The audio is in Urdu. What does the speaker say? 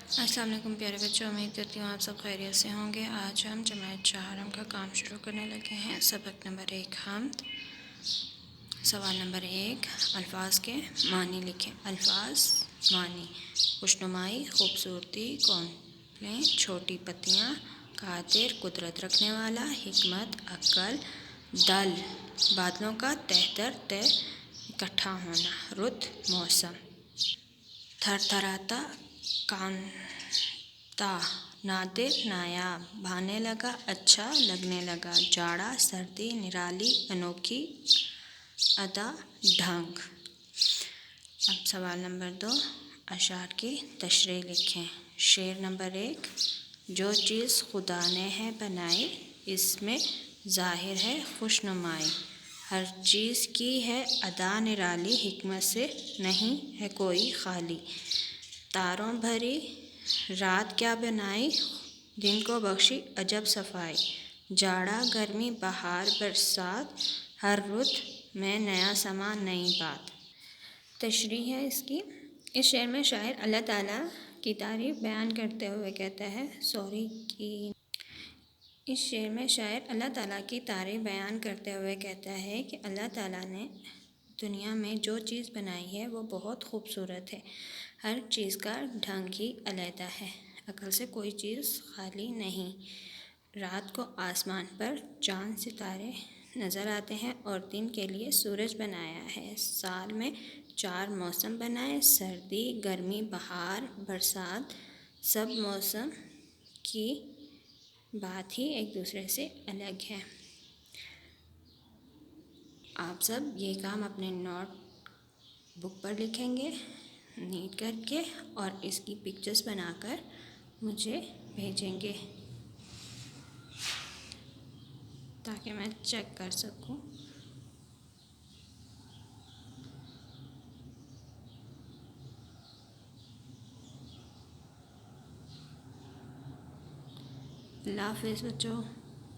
السلام علیکم پیارے بچوں، امید کرتی ہوں آپ سب خیریت سے ہوں گے۔ آج ہم جماعت چہارم کا کام شروع کرنے لگے ہیں۔ سبق نمبر 1 حمد۔ سوال نمبر 1، الفاظ کے معنی لکھیں۔ الفاظ معنی: خوشنمائی، خوبصورتی، کونپلیں، چھوٹی پتیاں، قادر قدرت رکھنے والا، حکمت عقل، دل بادلوں کا تہہ در تہہ اکٹھا ہونا، رت موسم، تھرتھراتا کانپتا، نادر نایاب، بھانے لگا اچھا لگنے لگا، جاڑا سردی، نرالی انوکھی، ادا ڈھنگ۔ اب سوال نمبر 2، اشعار کی تشریح لکھیں۔ شعر نمبر 1، جو چیز خدا نے ہے بنائی، اس میں ظاہر ہے خوشنمائی، ہر چیز کی ہے ادا نرالی، حکمت سے نہیں ہے کوئی خالی، تاروں بھری رات کیا بنائی، دن کو بخشی عجب صفائی، جاڑا گرمی بہار برسات، ہر رت میں نیا سما نئی بات۔ تشریح ہے اس کی۔ اس شعر میں شاعر اللہ تعالیٰ کی تعریف بیان کرتے ہوئے کہتا ہے اس شعر میں شاعر اللہ تعالیٰ کی تعریف بیان کرتے ہوئے کہتا ہے کہ اللہ تعالیٰ نے دنیا میں جو چیز بنائی ہے وہ بہت خوبصورت ہے، ہر چیز کا ڈھنگ ہی علیحدہ ہے، عقل سے کوئی چیز خالی نہیں۔ رات کو آسمان پر چاند ستارے نظر آتے ہیں اور دن کے لیے سورج بنایا ہے، سال میں 4 موسم بنائے، سردی گرمی بہار برسات، سب موسم کی بات ہی ایک دوسرے سے الگ ہے۔ آپ سب یہ کام اپنے نوٹ بک پر لکھیں گے نیٹ کر کے، اور اس کی پکچرز بنا کر مجھے بھیجیں گے تاکہ میں چیک کر سکوں۔ اللہ حافظ بچوں۔